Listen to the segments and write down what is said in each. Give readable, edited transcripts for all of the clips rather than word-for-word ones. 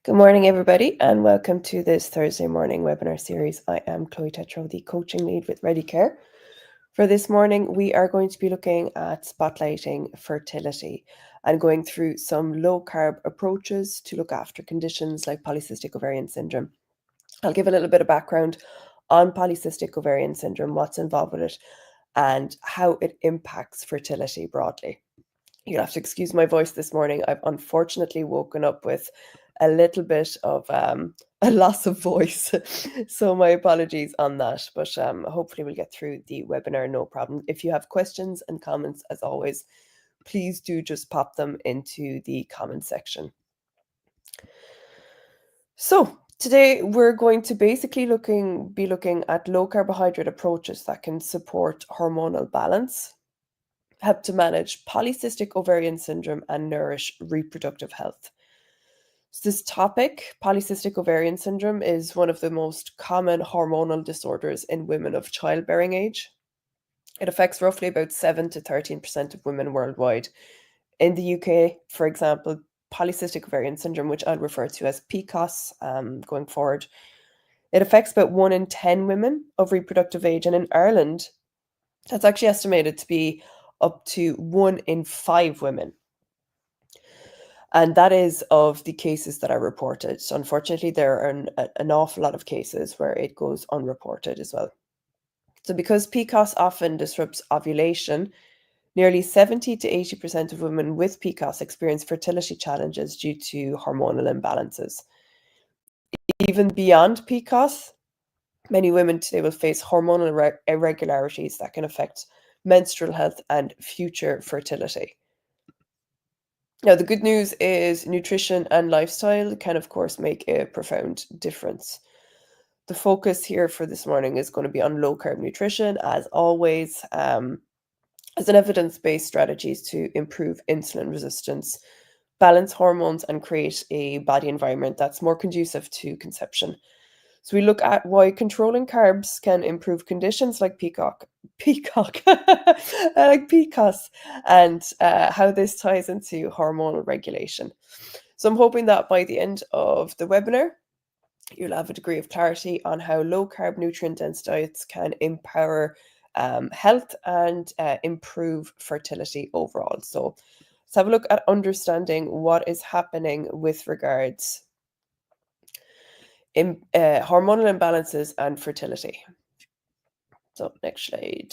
Good morning, everybody, and welcome to this Thursday morning webinar series. I am Chloe Tetro, the coaching lead with ReadyCare. For this morning, we are going to be looking at spotlighting fertility and going through some low-carb approaches to look after conditions like polycystic ovarian syndrome. I'll give a little bit of background on polycystic ovarian syndrome, what's involved with it, and how it impacts fertility broadly. You'll have to excuse my voice this morning. I've unfortunately woken up with a little bit of a loss of voice. So my apologies on that, but hopefully we'll get through the webinar, no problem. If you have questions and comments, as always, please do just pop them into the comment section. So today we're going to basically be looking at low carbohydrate approaches that can support hormonal balance, help to manage polycystic ovarian syndrome, and nourish reproductive health. So this topic, polycystic ovarian syndrome, is one of the most common hormonal disorders in women of childbearing age. It affects roughly about 7 to 13% of women worldwide. In the UK, for example, polycystic ovarian syndrome, which I'll refer to as PCOS going forward, it affects about 1 in 10 women of reproductive age. And in Ireland, that's actually estimated to be up to 1 in 5 women. And that is of the cases that are reported. So unfortunately, there are an awful lot of cases where it goes unreported as well. So because PCOS often disrupts ovulation, nearly 70 to 80% of women with PCOS experience fertility challenges due to hormonal imbalances. Even beyond PCOS, many women today will face hormonal irregularities that can affect menstrual health and future fertility. Now, the good news is nutrition and lifestyle can, of course, make a profound difference. The focus here for this morning is going to be on low-carb nutrition, as always, as an evidence-based strategies to improve insulin resistance, balance hormones, and create a body environment that's more conducive to conception. So we look at why controlling carbs can improve conditions like like PCOS, and how this ties into hormonal regulation. So I'm hoping that by the end of the webinar, you'll have a degree of clarity on how low-carb nutrient-dense diets can empower health and improve fertility overall. So let's have a look at understanding what is happening with regards in hormonal imbalances and fertility. So next slide.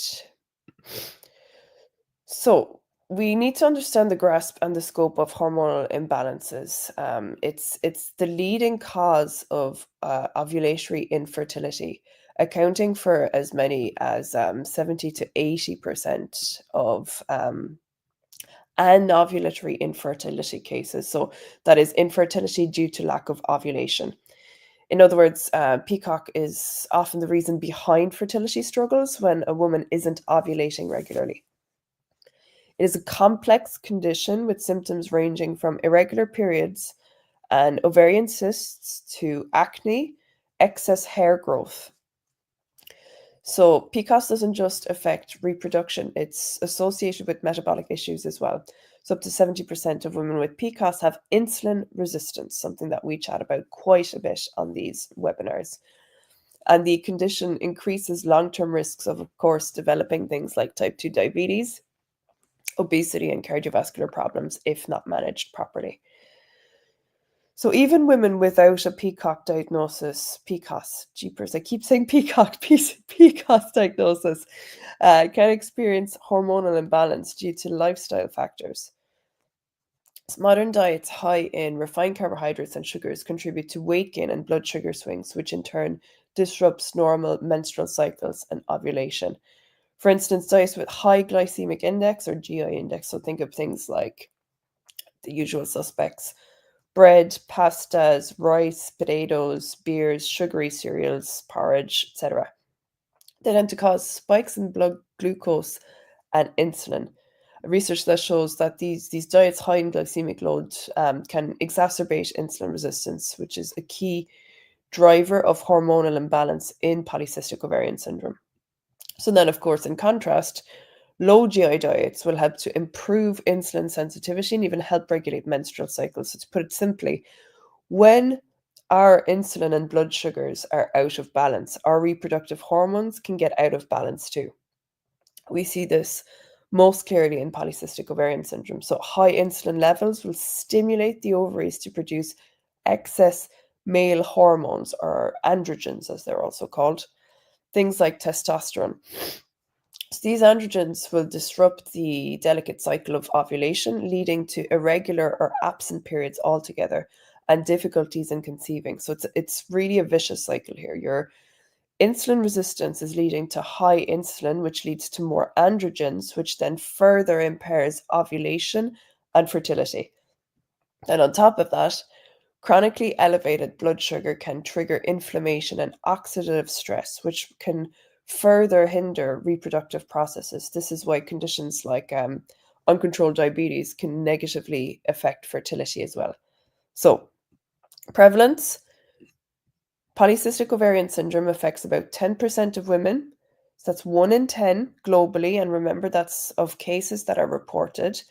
So we need to understand the grasp and the scope of hormonal imbalances. It's the leading cause of ovulatory infertility, accounting for as many as 70 to 80% of anovulatory infertility cases. So that is infertility due to lack of ovulation. In other words, PCOS is often the reason behind fertility struggles when a woman isn't ovulating regularly. It is a complex condition with symptoms ranging from irregular periods and ovarian cysts to acne, excess hair growth. So PCOS doesn't just affect reproduction, it's associated with metabolic issues as well. So up to 70% of women with PCOS have insulin resistance, something that we chat about quite a bit on these webinars. And the condition increases long-term risks of course, developing things like type 2 diabetes, obesity, and cardiovascular problems if not managed properly. So even women without a PCOS diagnosis, jeepers, I keep saying PCOS diagnosis, can experience hormonal imbalance due to lifestyle factors. Modern diets high in refined carbohydrates and sugars contribute to weight gain and blood sugar swings, which in turn disrupts normal menstrual cycles and ovulation. For instance, diets with high glycemic index or GI index, so think of things like the usual suspects: bread, pastas, rice, potatoes, beers, sugary cereals, porridge, etc. They tend to cause spikes in blood glucose and insulin. Research that shows that these diets high in glycemic load can exacerbate insulin resistance, which is a key driver of hormonal imbalance in polycystic ovarian syndrome. So then, of course, in contrast, low GI diets will help to improve insulin sensitivity and even help regulate menstrual cycles. So to put it simply, When our insulin and blood sugars are out of balance, our reproductive hormones can get out of balance too. We see this most clearly in polycystic ovarian syndrome. So, high insulin levels will stimulate the ovaries to produce excess male hormones, or androgens as they're also called, things like testosterone. So these androgens will disrupt the delicate cycle of ovulation, leading to irregular or absent periods altogether and difficulties in conceiving. So it's really a vicious cycle here. Your insulin resistance is leading to high insulin, which leads to more androgens, which then further impairs ovulation and fertility. And on top of that, chronically elevated blood sugar can trigger inflammation and oxidative stress, which can further hinder reproductive processes. This is why conditions like uncontrolled diabetes can negatively affect fertility as well. So, prevalence: polycystic ovarian syndrome affects about 10% of women. So that's 1 in 10 globally. And remember, that's of cases that are reported.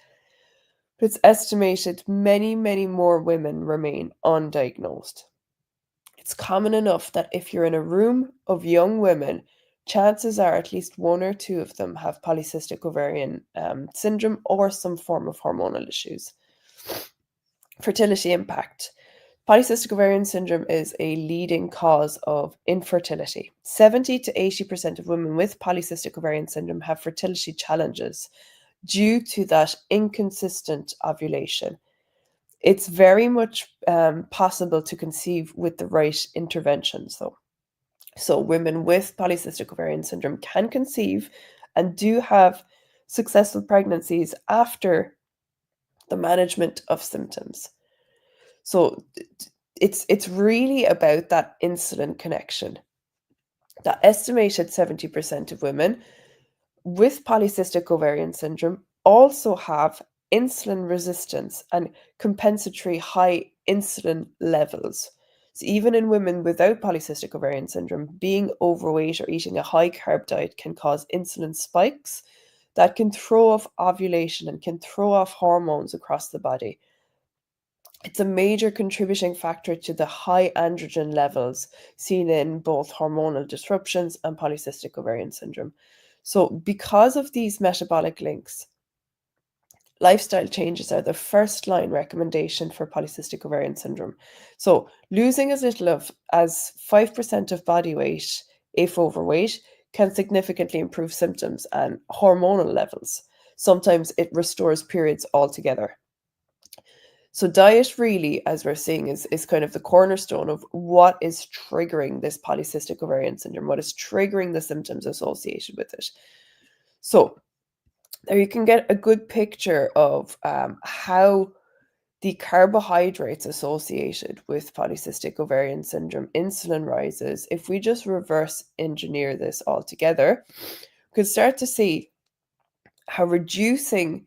It's estimated many, many more women remain undiagnosed. It's common enough that if you're in a room of young women, chances are at least one or two of them have polycystic ovarian syndrome or some form of hormonal issues. Fertility impact. Polycystic ovarian syndrome is a leading cause of infertility. 70 to 80% of women with polycystic ovarian syndrome have fertility challenges due to that inconsistent ovulation. It's very much possible to conceive with the right interventions, though. So, women with polycystic ovarian syndrome can conceive and do have successful pregnancies after the management of symptoms. So, it's really about that insulin connection. That estimated 70% of women with polycystic ovarian syndrome also have insulin resistance and compensatory high insulin levels. So, even in women without polycystic ovarian syndrome, being overweight or eating a high carb diet can cause insulin spikes that can throw off ovulation and can throw off hormones across the body. It's a major contributing factor to the high androgen levels seen in both hormonal disruptions and polycystic ovarian syndrome. So, because of these metabolic links, lifestyle changes are the first line recommendation for polycystic ovarian syndrome. So, losing as little as 5% of body weight, if overweight, can significantly improve symptoms and hormonal levels. Sometimes it restores periods altogether. So diet really, as we're seeing, is kind of the cornerstone of what is triggering this polycystic ovarian syndrome, what is triggering the symptoms associated with it. So there you can get a good picture of how the carbohydrates associated with polycystic ovarian syndrome insulin rises. If we just reverse engineer this altogether, we could start to see how reducing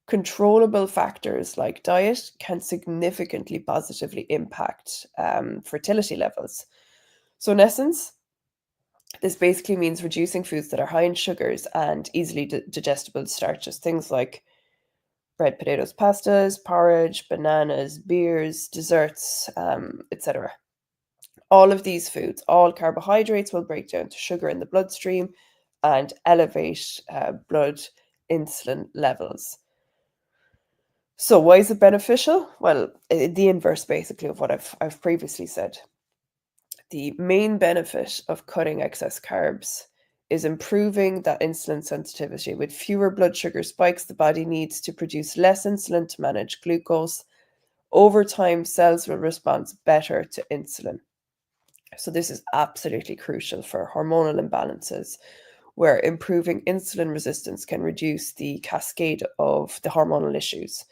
controllable factors like diet can significantly positively impact fertility levels. So, in essence, this basically means reducing foods that are high in sugars and easily digestible starches, things like bread, potatoes, pastas, porridge, bananas, beers, desserts, etc. All of these foods, all carbohydrates, will break down to sugar in the bloodstream and elevate blood insulin levels. So why is it beneficial? Well, the inverse basically of what I've previously said. The main benefit of cutting excess carbs is improving that insulin sensitivity. With fewer blood sugar spikes, the body needs to produce less insulin to manage glucose. Over time, cells will respond better to insulin. So this is absolutely crucial for hormonal imbalances, where improving insulin resistance can reduce the cascade of the hormonal issues.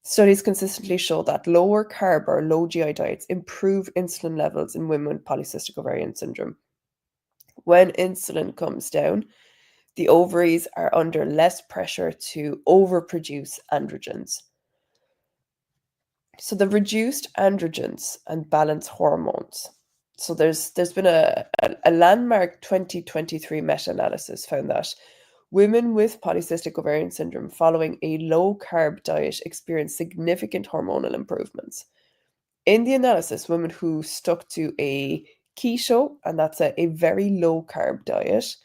Studies consistently show that lower carb or low GI diets improve insulin levels in women with polycystic ovarian syndrome. When insulin comes down, the ovaries are under less pressure to overproduce androgens. So the reduced androgens and balance hormones. So there's been a landmark 2023 meta-analysis found that women with polycystic ovarian syndrome following a low-carb diet experience significant hormonal improvements. In the analysis, women who stuck to a keto, and that's a very low carb diet,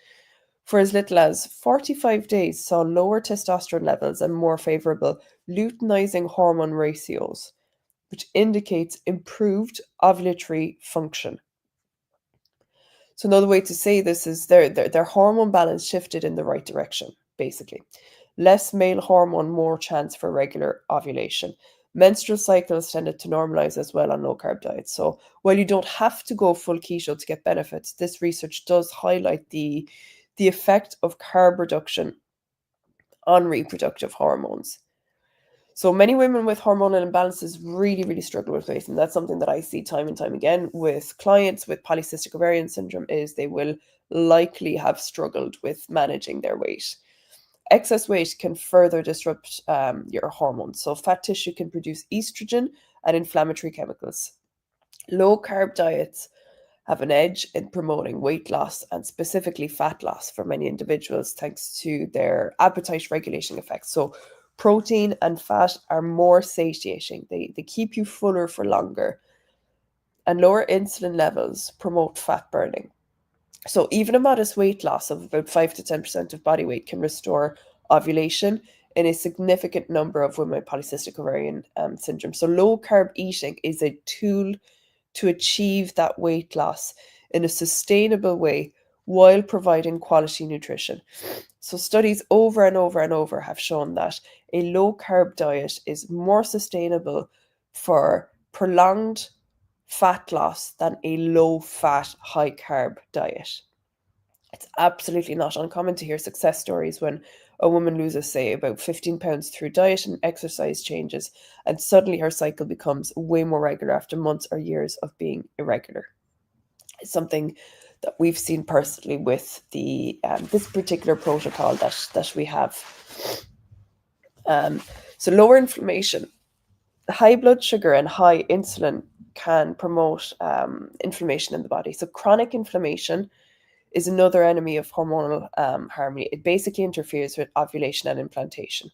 for as little as 45 days saw lower testosterone levels and more favorable luteinizing hormone ratios, which indicates improved ovulatory function. So another way to say this is their hormone balance shifted in the right direction, basically. Less male hormone, more chance for regular ovulation. Menstrual cycles tended to normalize as well on low carb diets. So while you don't have to go full keto to get benefits, this research does highlight the effect of carb reduction on reproductive hormones. So many women with hormonal imbalances really, really struggle with weight. And that's something that I see time and time again with clients with polycystic ovarian syndrome is they will likely have struggled with managing their weight. Excess weight can further disrupt your hormones. So fat tissue can produce estrogen and inflammatory chemicals. Low carb diets have an edge in promoting weight loss and specifically fat loss for many individuals thanks to their appetite regulating effects. So protein and fat are more satiating. They keep you fuller for longer. And lower insulin levels promote fat burning. So even a modest weight loss of about 5 to 10% of body weight can restore ovulation in a significant number of women with polycystic ovarian syndrome. So low carb eating is a tool to achieve that weight loss in a sustainable way while providing quality nutrition. So studies over and over and over have shown that a low carb diet is more sustainable for prolonged fat loss than a low fat, high carb diet. It's absolutely not uncommon to hear success stories when a woman loses, say, about 15 pounds through diet and exercise changes, and suddenly her cycle becomes way more regular after months or years of being irregular. It's something that we've seen personally with the this particular protocol that we have. So lower inflammation, high blood sugar and high insulin can promote inflammation in the body. So chronic inflammation is another enemy of hormonal harmony. It basically interferes with ovulation and implantation.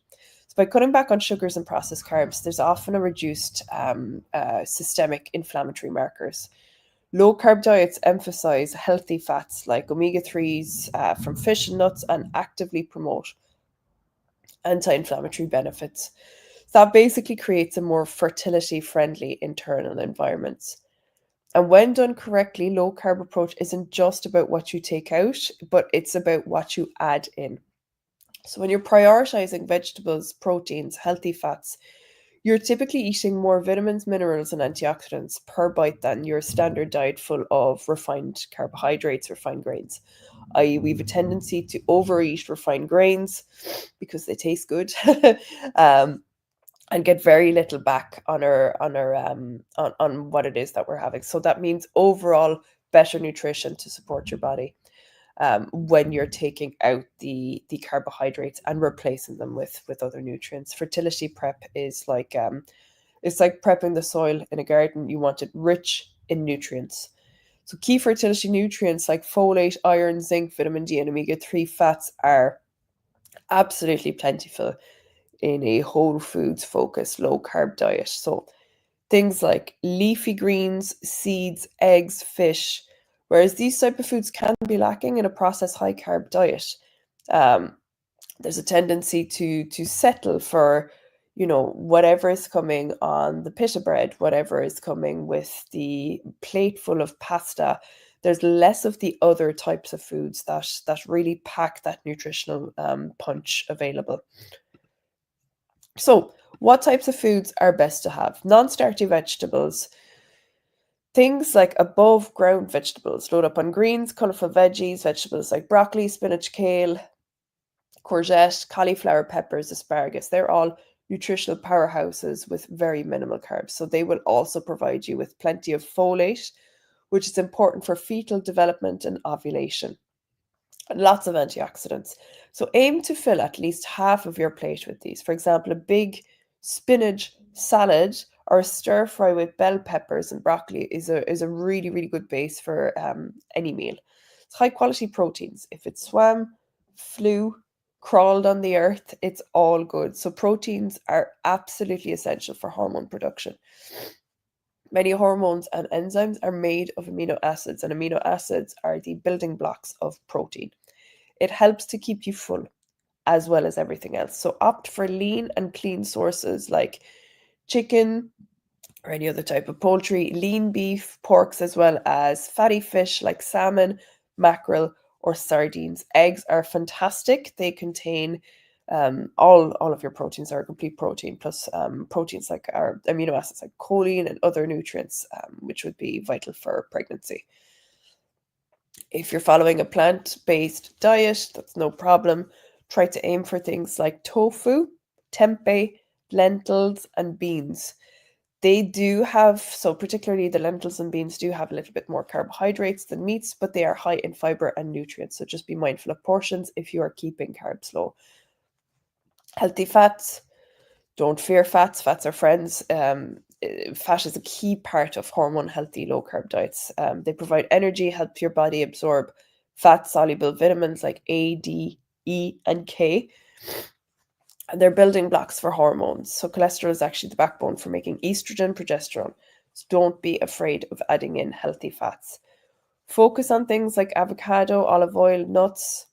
So by cutting back on sugars and processed carbs, there's often a reduced systemic inflammatory markers. Low carb diets emphasize healthy fats like omega 3s from fish and nuts and actively promote anti inflammatory benefits. So that basically creates a more fertility friendly internal environment. And when done correctly, low carb approach isn't just about what you take out, but it's about what you add in. So when you're prioritizing vegetables, proteins, healthy fats, you're typically eating more vitamins, minerals, and antioxidants per bite than your standard diet full of refined carbohydrates, refined grains. I.e., we have a tendency to overeat refined grains because they taste good. And get very little back on on what it is that we're having. So that means overall better nutrition to support your body when you're taking out the carbohydrates and replacing them with other nutrients. Fertility prep is like it's like prepping the soil in a garden. You want it rich in nutrients. So key fertility nutrients like folate, iron, zinc, vitamin D, and omega-3 fats are absolutely plentiful in a whole foods focused low carb diet. So things like leafy greens, seeds, eggs, fish, whereas these type of foods can be lacking in a processed high carb diet. Um, there's a tendency to settle for, whatever is coming on the pita bread, whatever is coming with the plate full of pasta. There's less of the other types of foods that really pack that nutritional punch available. So, what types of foods are best to have? Non-starchy vegetables, things like above ground vegetables, load up on greens, colourful veggies, vegetables like broccoli, spinach, kale, courgette, cauliflower, peppers, asparagus. They're all nutritional powerhouses with very minimal carbs. So they will also provide you with plenty of folate, which is important for fetal development and ovulation. And lots of antioxidants. So aim to fill at least half of your plate with these. For example, a big spinach salad or a stir fry with bell peppers and broccoli is a really, really good base for any meal. It's high quality proteins. If it swam, flew, crawled on the earth, it's all good. So proteins are absolutely essential for hormone production. Many hormones and enzymes are made of amino acids, and amino acids are the building blocks of protein. It helps to keep you full as well as everything else. So opt for lean and clean sources like chicken or any other type of poultry, lean beef, porks, as well as fatty fish like salmon, mackerel, or sardines. Eggs are fantastic. They contain all of your proteins are complete protein plus proteins like our amino acids like choline and other nutrients, which would be vital for pregnancy. If you're following a plant-based diet, that's no problem. Try to aim for things like tofu, tempeh, lentils, and beans. They do have, so particularly the lentils and beans do have a little bit more carbohydrates than meats, but they are high in fiber and nutrients. So just be mindful of portions if you are keeping carbs low. Healthy fats, don't fear fats. Fats are friends. Fat is a key part of hormone healthy low carb diets. They provide energy, help your body absorb fat soluble vitamins like A, D, E, and K. And they're building blocks for hormones. So cholesterol is actually the backbone for making estrogen, progesterone. So don't be afraid of adding in healthy fats. Focus on things like avocado, olive oil, nuts,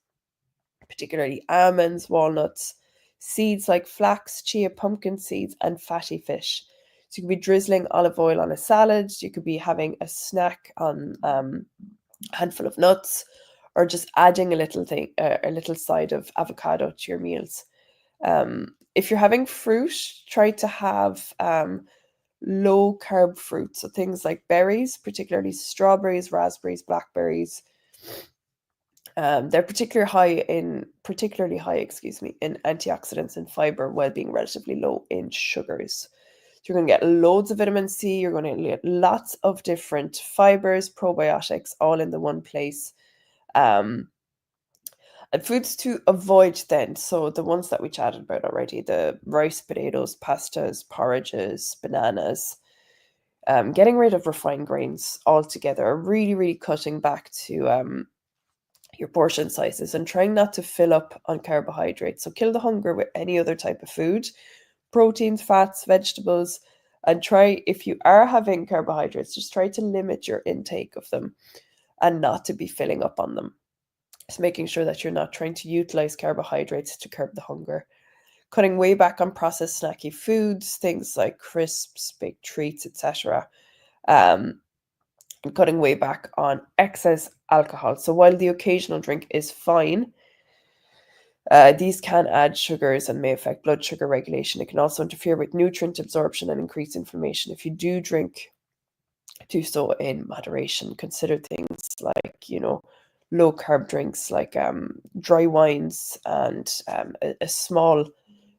particularly almonds, walnuts, seeds like flax, chia, pumpkin seeds, and fatty fish. So you could be drizzling olive oil on a salad. You could be having a snack on a handful of nuts, or just adding a little side of avocado to your meals. If you're having fruit, try to have low carb fruit. So things like berries, particularly strawberries, raspberries, blackberries. They're particularly high, in antioxidants and fiber, while being relatively low in sugars. So you're going to get loads of vitamin C. You're going to get lots of different fibers, probiotics, all in the one place. And foods to avoid then, so the ones that we chatted about already, the rice, potatoes, pastas, porridges, bananas, getting rid of refined grains altogether, really, really cutting back to your portion sizes and trying not to fill up on carbohydrates. So kill the hunger with any other type of food, proteins, fats, vegetables, and try, if you are having carbohydrates, just try to limit your intake of them and not to be filling up on them. It's making sure that you're not trying to utilize carbohydrates to curb the hunger. Cutting way back on processed snacky foods, things like crisps, baked treats, etc. And cutting way back on excess alcohol. So while the occasional drink is fine, these can add sugars and may affect blood sugar regulation. It can also interfere with nutrient absorption and increase inflammation. If you do drink, do so in moderation. Consider things like, low carb drinks like dry wines and a small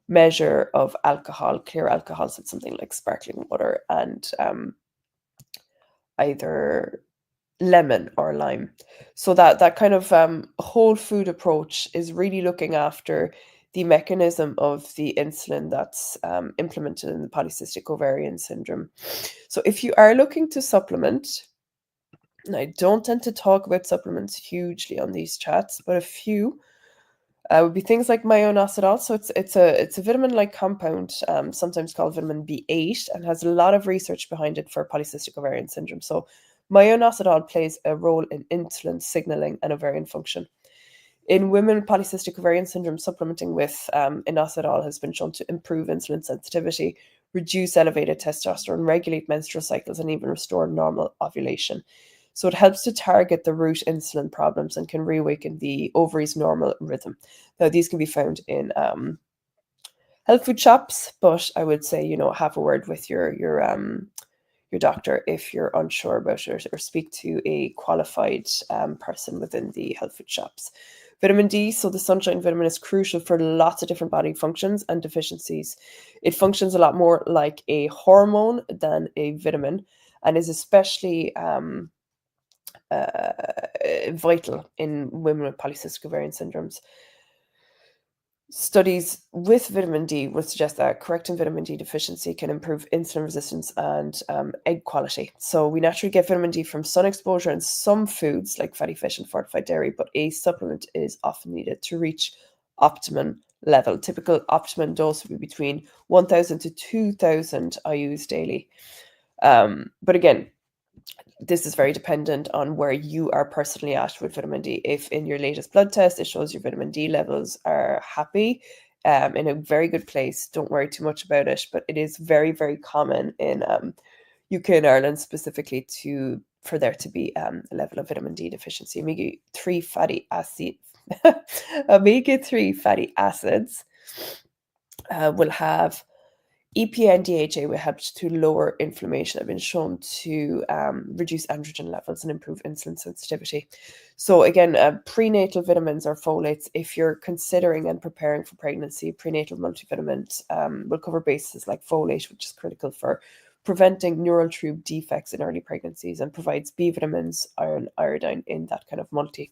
measure of alcohol, clear alcohol, so something like sparkling water and either lemon or lime. So that kind of whole food approach is really looking after the mechanism of the insulin that's implemented in the polycystic ovarian syndrome. So if you are looking to supplement, and I don't tend to talk about supplements hugely on these chats, but a few would be things like myoinositol. So it's a vitamin-like compound, sometimes called vitamin B8, and has a lot of research behind it for polycystic ovarian syndrome. So myoinositol plays a role in insulin signaling and ovarian function. In women with polycystic ovarian syndrome, supplementing with inositol has been shown to improve insulin sensitivity, reduce elevated testosterone, regulate menstrual cycles, and even restore normal ovulation. So it helps to target the root insulin problems and can reawaken the ovaries' normal rhythm. Now, these can be found in health food shops, but I would say, have a word with your doctor if you're unsure about it, or speak to a qualified person within the health food shops. Vitamin D, so the sunshine vitamin, is crucial for lots of different body functions and deficiencies. It functions a lot more like a hormone than a vitamin, and is especially vital in women with polycystic ovarian syndromes. Studies with vitamin D would suggest that correcting vitamin D deficiency can improve insulin resistance and egg quality. So we naturally get vitamin D from sun exposure and some foods like fatty fish and fortified dairy, but a supplement is often needed to reach optimum level. Typical optimum dose would be between 1,000 to 2,000 IUs daily. But again, this is very dependent on where you are personally at with vitamin D. If in your latest blood test it shows your vitamin D levels are happy, in a very good place, don't worry too much about it. But it is very, very common in UK and Ireland specifically for there to be a level of vitamin D deficiency. Omega-3 fatty acid, omega-3 fatty acids will have EPA and DHA will help to lower inflammation, have been shown to reduce androgen levels and improve insulin sensitivity. So again, prenatal vitamins or folates, if you're considering and preparing for pregnancy, prenatal multivitamins will cover bases like folate, which is critical for preventing neural tube defects in early pregnancies, and provides B vitamins, iron, iodine in that kind of multi.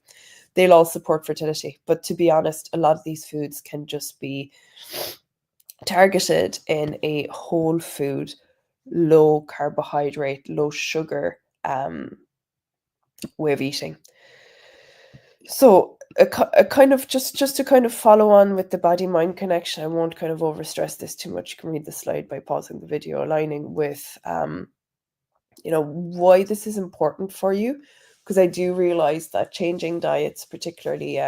They'll all support fertility. But to be honest, a lot of these foods can just be targeted in a whole food, low carbohydrate, low sugar way of eating. So a kind of just to kind of follow on with the body mind connection, I won't kind of overstress this too much. You can read the slide by pausing the video, aligning with why this is important for you, because I do realize that changing diets, particularly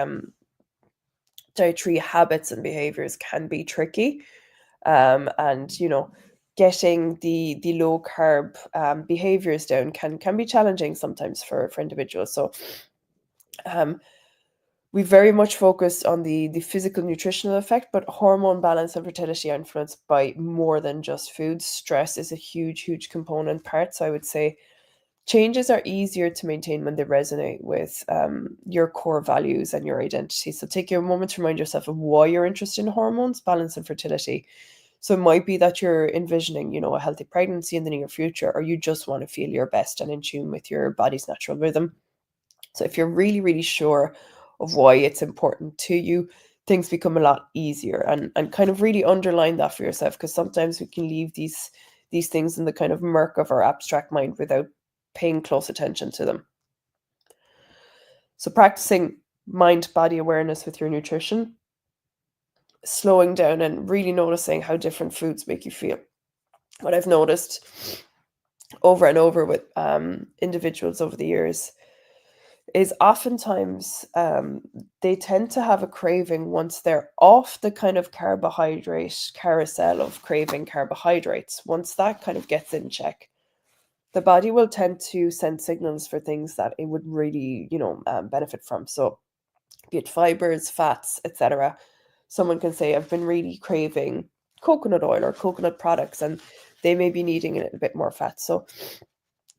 dietary habits and behaviors, can be tricky. And getting the low carb behaviors down can be challenging sometimes for individuals. So we very much focus on the physical nutritional effect, but hormone balance and fertility are influenced by more than just food. Stress is a huge component part. So I would say changes are easier to maintain when they resonate with your core values and your identity. So take a moment to remind yourself of why you're interested in hormones, balance, and fertility. So it might be that you're envisioning, a healthy pregnancy in the near future, or you just want to feel your best and in tune with your body's natural rhythm. So if you're really, really sure of why it's important to you, things become a lot easier, and kind of really underline that for yourself, because sometimes we can leave these things in the kind of murk of our abstract mind without paying close attention to them. So practicing mind-body awareness with your nutrition, slowing down and really noticing how different foods make you feel. What I've noticed over and over with individuals over the years is oftentimes they tend to have a craving once they're off the kind of carbohydrate carousel of craving carbohydrates. Once that kind of gets in check, the body will tend to send signals for things that it would really, benefit from. So be it fibers, fats, etc. Someone can say, I've been really craving coconut oil or coconut products, and they may be needing a little bit more fat. So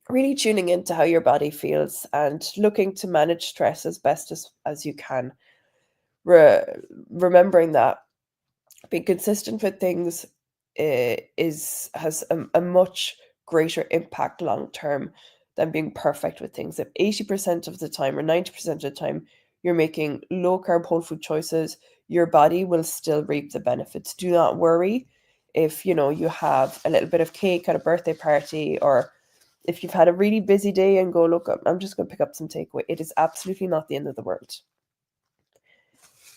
really tuning into how your body feels and looking to manage stress as best as you can. Remembering that being consistent with things has a much greater impact long term than being perfect with things. If 80% of the time or 90% of the time you're making low carb whole food choices, your body will still reap the benefits. Do not worry if you have a little bit of cake at a birthday party, or if you've had a really busy day and go, look, I'm just going to pick up some takeaway. It is absolutely not the end of the world.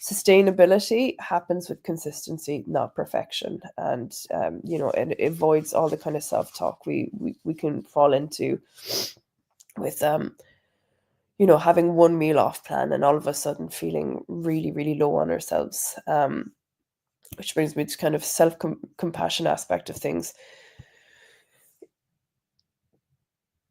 Sustainability happens with consistency, not perfection. And, it avoids all the kind of self-talk we can fall into with, having one meal off plan and all of a sudden feeling really, really low on ourselves. Which brings me to kind of self-compassion aspect of things.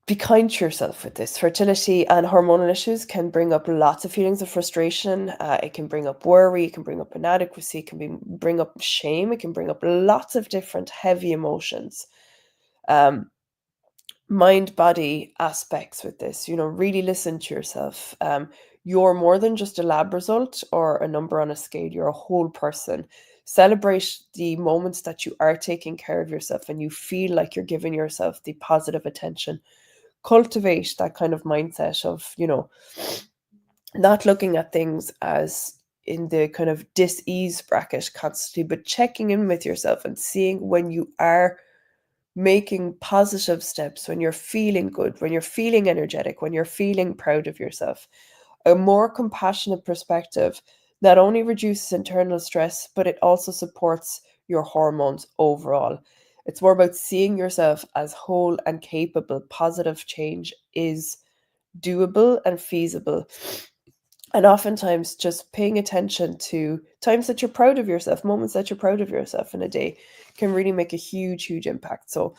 Be kind to yourself with this. Fertility and hormonal issues can bring up lots of feelings of frustration. It can bring up worry. It can bring up inadequacy. It can bring up shame. It can bring up lots of different heavy emotions. Mind-body aspects with this. Really listen to yourself. You're more than just a lab result or a number on a scale. You're a whole person. Celebrate the moments that you are taking care of yourself and you feel like you're giving yourself the positive attention. Cultivate that kind of mindset of, not looking at things as in the kind of dis-ease bracket constantly, but checking in with yourself and seeing when you are making positive steps, when you're feeling good, when you're feeling energetic, when you're feeling proud of yourself. A more compassionate perspective not only reduces internal stress, but it also supports your hormones overall. It's more about seeing yourself as whole and capable. Positive change is doable and feasible. And oftentimes just paying attention to times that you're proud of yourself, moments that you're proud of yourself in a day can really make a huge, huge impact. So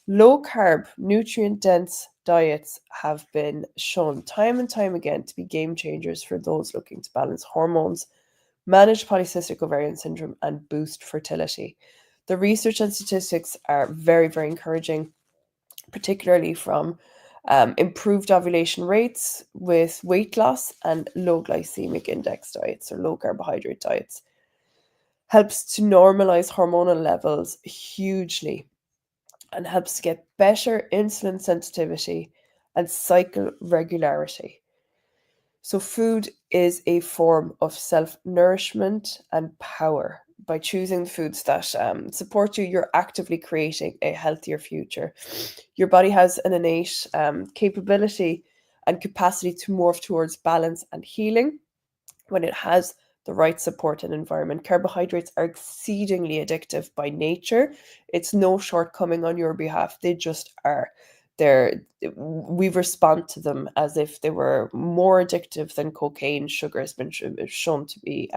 low carb, nutrient dense diets have been shown time and time again to be game changers for those looking to balance hormones, manage polycystic ovarian syndrome, and boost fertility. The research and statistics are very, very encouraging, particularly from improved ovulation rates with weight loss and low glycemic index diets or low carbohydrate diets. Helps to normalize hormonal levels hugely and helps to get better insulin sensitivity and cycle regularity. So, food is a form of self nourishment and power. By choosing the foods that support you, you're actively creating a healthier future. Your body has an innate capability and capacity to morph towards balance and healing when it has the right support and environment. Carbohydrates are exceedingly addictive by nature. It's no shortcoming on your behalf. They just are. They're we respond to them as if they were more addictive than cocaine. Sugar has been shown to be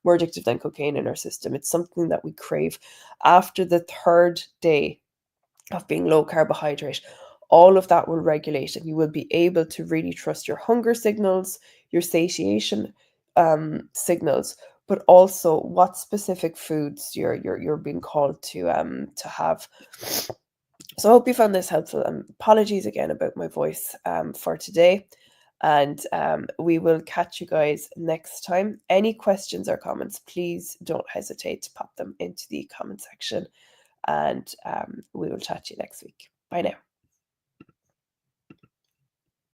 more addictive than cocaine in our system. It's something that we crave. After the third day of being low carbohydrate, all of that will regulate and you will be able to really trust your hunger signals, your satiation signals, but also what specific foods you're being called to have. So I hope you found this helpful. Apologies again about my voice for today. And we will catch you guys next time. Any questions or comments, please don't hesitate to pop them into the comment section. And we will chat to you next week. Bye now.